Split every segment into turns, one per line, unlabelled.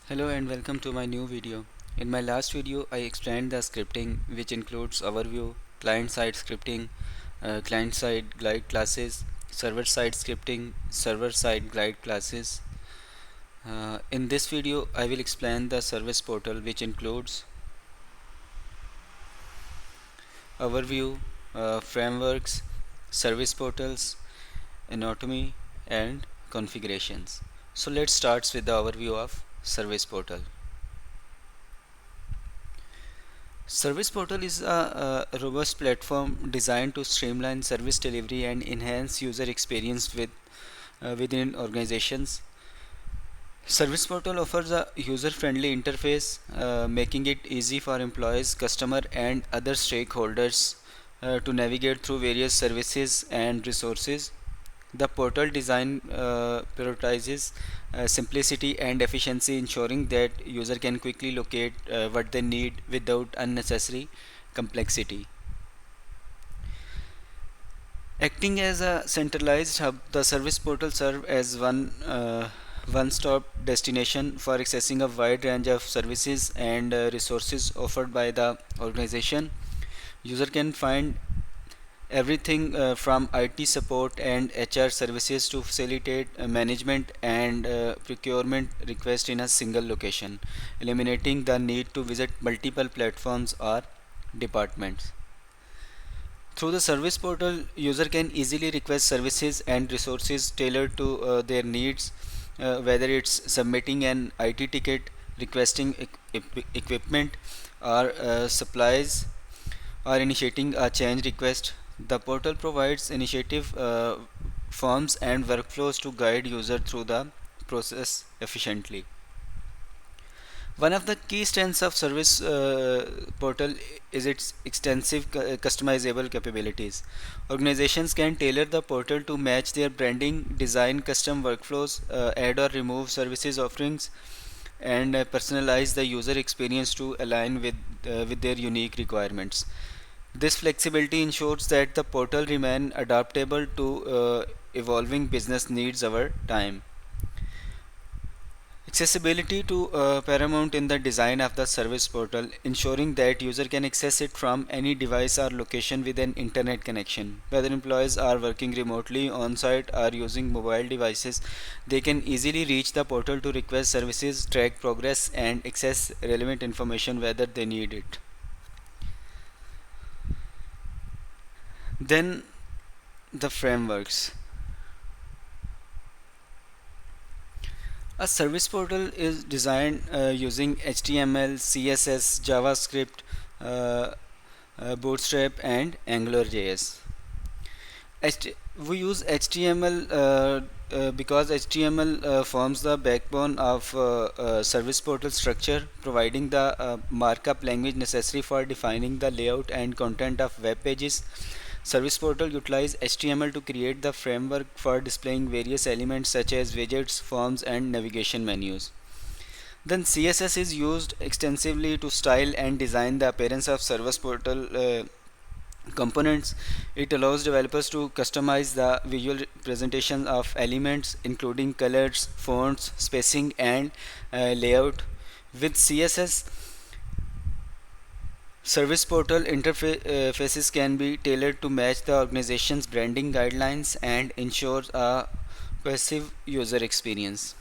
Hello and welcome to my new video. In my last video, I explained the scripting, which includes overview, client-side scripting, client-side glide classes, server-side scripting, server-side glide classes. In this video, I will explain the service portal, which includes overview, frameworks, service portals, anatomy, and configurations. So let's start with the overview of service portal. Service Portal is a robust platform designed to streamline service delivery and enhance user experience within organizations. Service Portal offers a user-friendly interface, making it easy for employees, customer, and other stakeholders to navigate through various services and resources. The portal design prioritizes simplicity and efficiency, ensuring that user can quickly locate what they need without unnecessary complexity. Acting as a centralized hub, the service portal serves as one-stop destination for accessing a wide range of services and resources offered by the organization. User can find everything from IT support and HR services to facilitate management and procurement requests in a single location, eliminating the need to visit multiple platforms or departments. Through the service portal, user can easily request services and resources tailored to their needs, whether it's submitting an IT ticket, requesting equipment or supplies, or initiating a change request. The portal provides initiative forms and workflows to guide user through the process efficiently. One of the key strengths of service portal is its extensive customizable capabilities. Organizations can tailor the portal to match their branding, design custom workflows, add or remove services offerings, and personalize the user experience to align with their unique requirements. This flexibility ensures that the portal remain adaptable to evolving business needs over time. Accessibility to paramount in the design of the service portal, ensuring that user can access it from any device or location with an internet connection. Whether employees are working remotely, on-site, or using mobile devices, they can easily reach the portal to request services, track progress, and access relevant information whether they need it. Then the frameworks. A service portal is designed using HTML, CSS, JavaScript, uh, Bootstrap, and AngularJS. We use HTML because HTML forms the backbone of service portal structure, providing the markup language necessary for defining the layout and content of web pages. Service portal utilizes HTML to create the framework for displaying various elements such as widgets, forms, and navigation menus. Then CSS is used extensively to style and design the appearance of service portal components. It allows developers to customize the visual presentation of elements, including colors, fonts, spacing, and layout. With CSS, service portal interfaces can be tailored to match the organization's branding guidelines and ensure a cohesive user experience.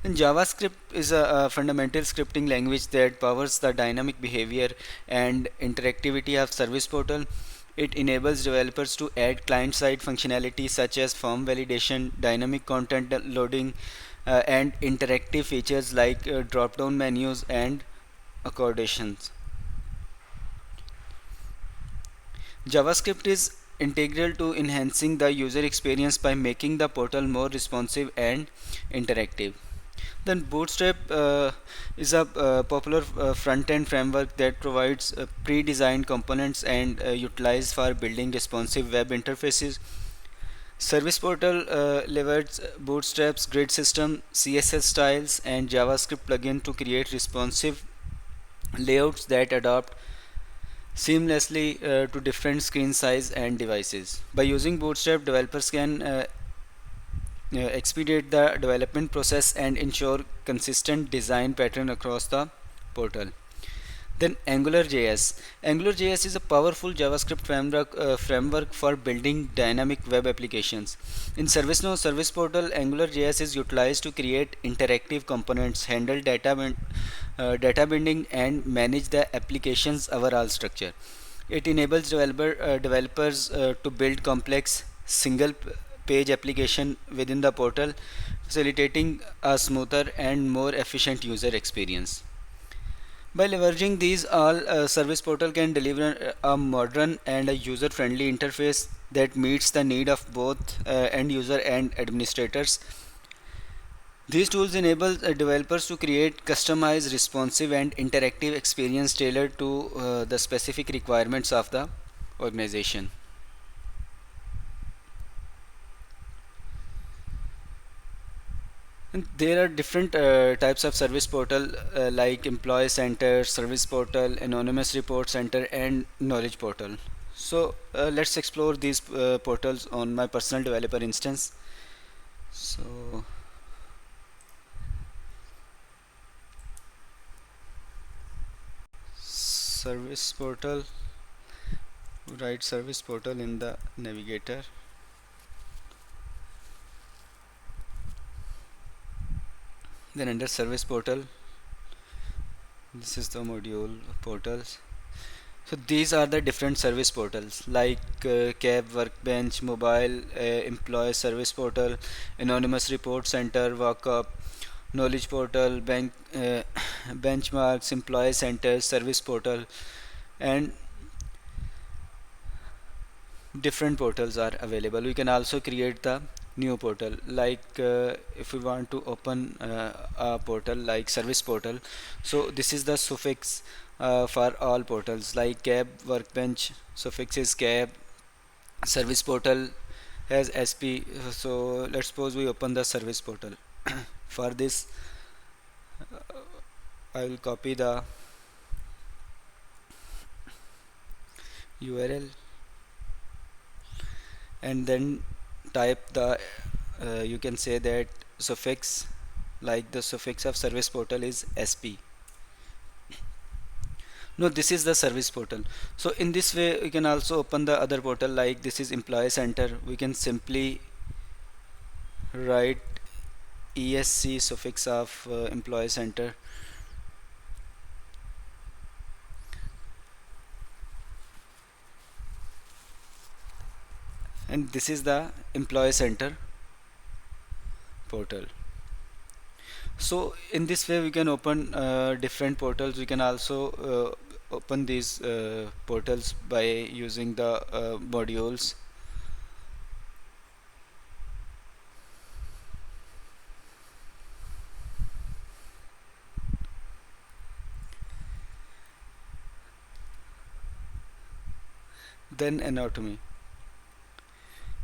And JavaScript is a fundamental scripting language that powers the dynamic behavior and interactivity of service portal. It enables developers to add client-side functionality such as form validation, dynamic content loading, and interactive features like drop-down menus and accordations. JavaScript is integral to enhancing the user experience by making the portal more responsive and interactive. Then Bootstrap is a popular front-end framework that provides pre-designed components and utilized for building responsive web interfaces. Service Portal leverages Bootstrap's grid system, CSS styles, and JavaScript plugin to create responsive layouts that adapt seamlessly to different screen size and devices. By using Bootstrap, developers can expedite the development process and ensure consistent design pattern across the portal. Then AngularJS. AngularJS is a powerful JavaScript framework for building dynamic web applications. In ServiceNow Service Portal, AngularJS is utilized to create interactive components, handle data binding, and manage the application's overall structure. It enables developers to build complex single page application within the portal, facilitating a smoother and more efficient user experience. By leveraging these, all Service Portal can deliver a modern and a user-friendly interface that meets the need of both end user and administrators. These tools enable developers to create customized, responsive, and interactive experience tailored to the specific requirements of the organization. And there are different types of service portal like employee center, service portal, anonymous report center, and knowledge portal. So let's explore these portals on my personal developer instance. So service portal, write service portal in the navigator. Then under service portal, this is the module portals. So these are the different service portals like cab, workbench, mobile, employee service portal, anonymous report center, walkup, knowledge portal, benchmarks, employee center, service portal, and different portals are available. We can also create the new portal like if we want to open a portal like service portal. So this is the suffix for all portals like cab, workbench suffix is cab, service portal has sp. So let's suppose we open the service portal. For this I will copy the URL and then type the you can say that suffix, like the suffix of service portal is sp. No, this is the service portal. So in this way we can also open the other portal like this is employee center. We can simply write esc suffix of employee center, and this is the employee center portal. So in this way we can open different portals. We can also open these portals by using the modules. Then anatomy.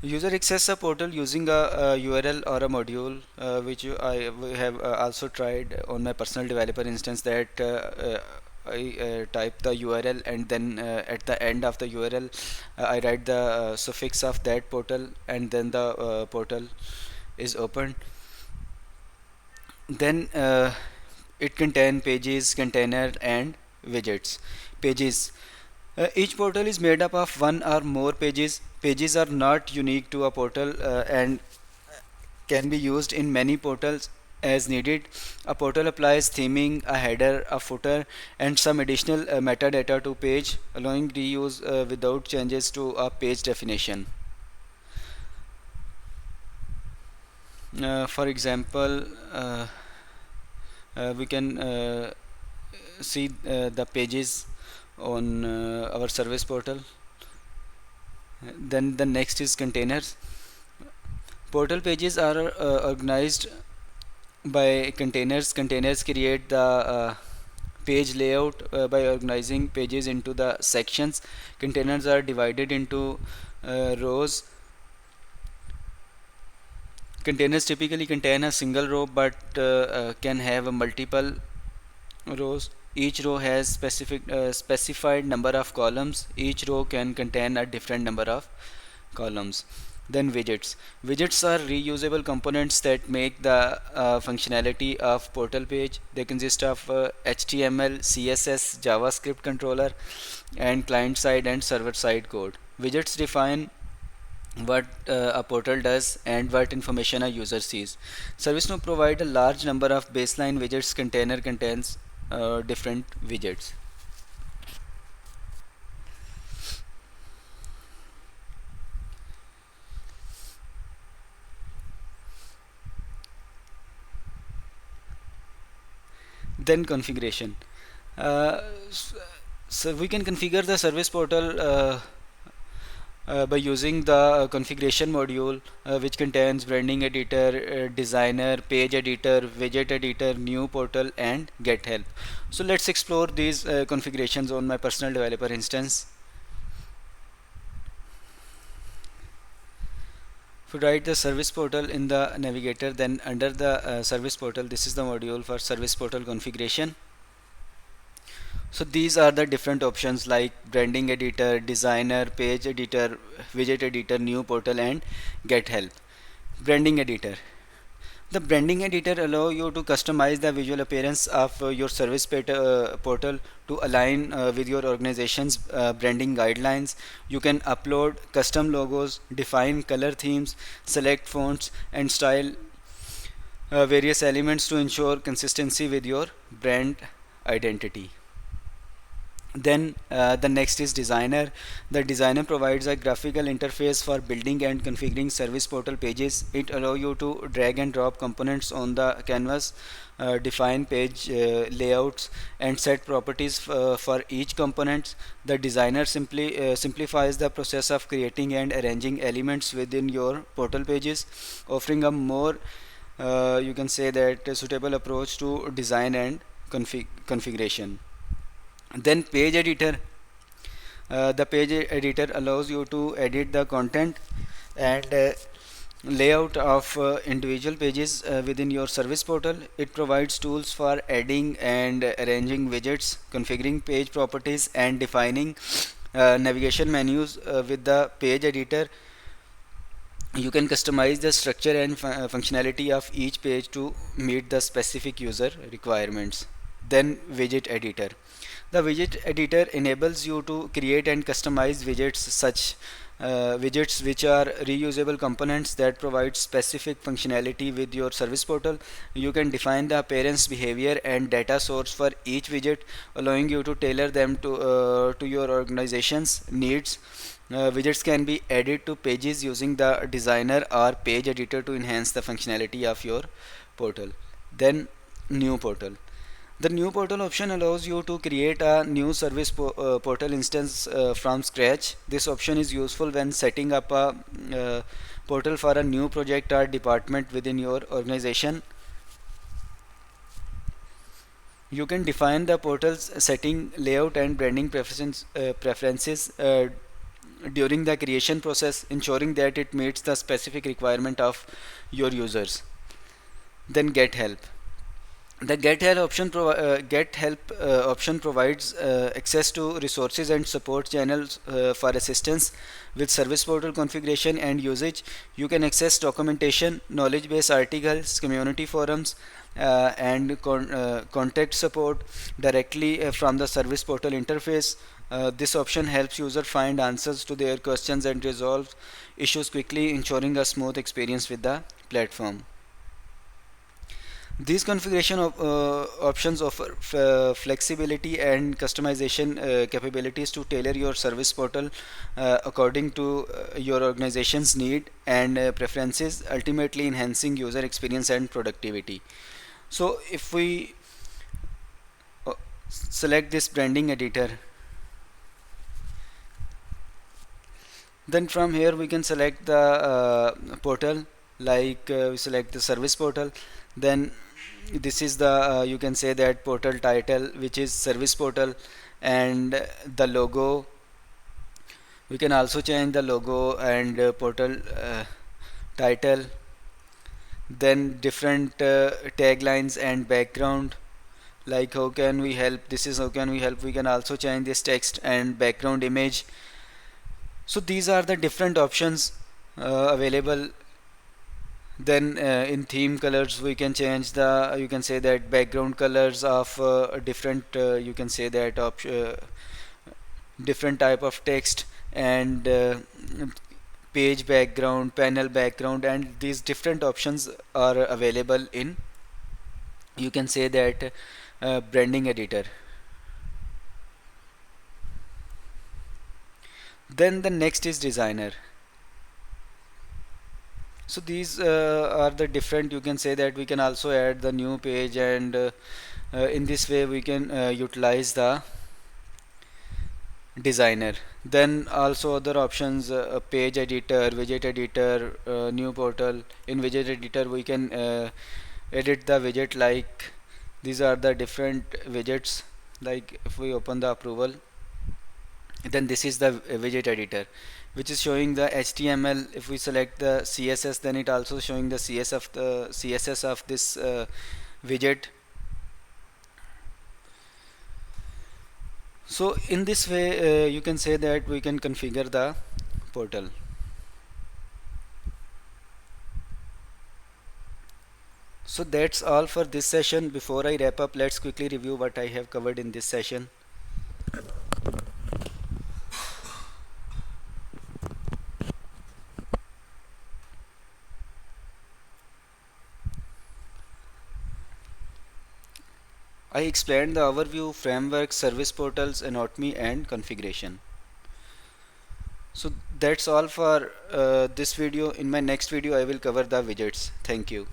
User access a portal using a URL or a module which we have also tried on my personal developer instance, that I type the URL and then at the end of the URL I write the suffix of that portal, and then the portal is opened. Then it contains pages, container, and widgets. Pages. Each portal is made up of one or more pages. Pages are not unique to a portal and can be used in many portals as needed. A portal applies theming, a header, a footer, and some additional metadata to page, allowing reuse without changes to a page definition. For example, we can see the pages on our service portal. Then the next is containers. Portal pages are organized by containers. Containers create the page layout by organizing pages into the sections. Containers are divided into rows. Containers typically contain a single row but can have multiple rows. Each row has specified number of columns. Each row can contain a different number of columns. Then widgets. Widgets are reusable components that make the functionality of portal page. They consist of HTML, CSS, JavaScript controller, and client side and server side code. Widgets define what a portal does and what information a user sees. ServiceNow provide a large number of baseline widgets. Container contains different widgets. Then configuration. Uh, s- so we can configure the service portal by using the configuration module, which contains branding editor, designer, page editor, widget editor, new portal, and get help. So let's explore these configurations on my personal developer instance. If you write the service portal in the navigator, then under the service portal, this is the module for service portal configuration. So these are the different options like branding editor, designer, page editor, widget editor, new portal, and get help. Branding editor. The branding editor allow you to customize the visual appearance of your service portal to align with your organization's branding guidelines. You can upload custom logos, define color themes, select fonts, and style various elements to ensure consistency with your brand identity. Then the next is designer. The designer provides a graphical interface for building and configuring service portal pages. It allows you to drag and drop components on the canvas, define page layouts, and set properties for each component. The designer simply simplifies the process of creating and arranging elements within your portal pages, offering a more you can say that a suitable approach to design and configuration. Then page editor. The page editor allows you to edit the content and layout of individual pages within your service portal. It provides tools for adding and arranging widgets, configuring page properties, and defining navigation menus. With the page editor, you can customize the structure and functionality of each page to meet the specific user requirements. Then widget editor. The widget editor enables you to create and customize widgets which are reusable components that provide specific functionality with your service portal. You can define the appearance, behavior, and data source for each widget, allowing you to tailor them to your organization's needs. Widgets can be added to pages using the designer or page editor to enhance the functionality of your portal. Then new portal. The new portal option allows you to create a new service portal instance from scratch. This option is useful when setting up a portal for a new project or department within your organization. You can define the portal's setting, layout, and branding preferences during the creation process, ensuring that it meets the specific requirement of your users. Then get help. The get help option provides access to resources and support channels for assistance with service portal configuration and usage. You can access documentation, knowledge base articles, community forums, and contact support directly from the service portal interface. This option helps users find answers to their questions and resolve issues quickly, ensuring a smooth experience with the platform. These configuration options offer flexibility and customization capabilities to tailor your service portal according to your organization's need and preferences, ultimately enhancing user experience and productivity. So if we select this branding editor, then from here we can select the portal, like we select the service portal. Then this is the you can say that portal title, which is service portal, and the logo. We can also change the logo and portal title. Then different taglines and background, like how can we help. This is how can we help. We can also change this text and background image. So these are the different options available. Then in theme colors we can change the, you can say that, background colors of different, you can say that different type of text, and page background, panel background, and these different options are available in, you can say that, branding editor. Then the next is designer. So these are the different, you can say that we can also add the new page, and in this way we can utilize the designer. Then also other options, page editor, widget editor, new portal. In widget editor we can edit the widget, like these are the different widgets. Like if we open the approval, then this is the widget editor, which is showing the HTML. If we select the CSS, then it also showing the CSS of this widget. So in this way you can say that we can configure the portal. So that's all for this session. Before I wrap up, let's quickly review what I have covered in this session. I explained the overview, framework, service portals, anatomy, and configuration. So that's all for this video. In my next video I will cover the widgets. Thank you.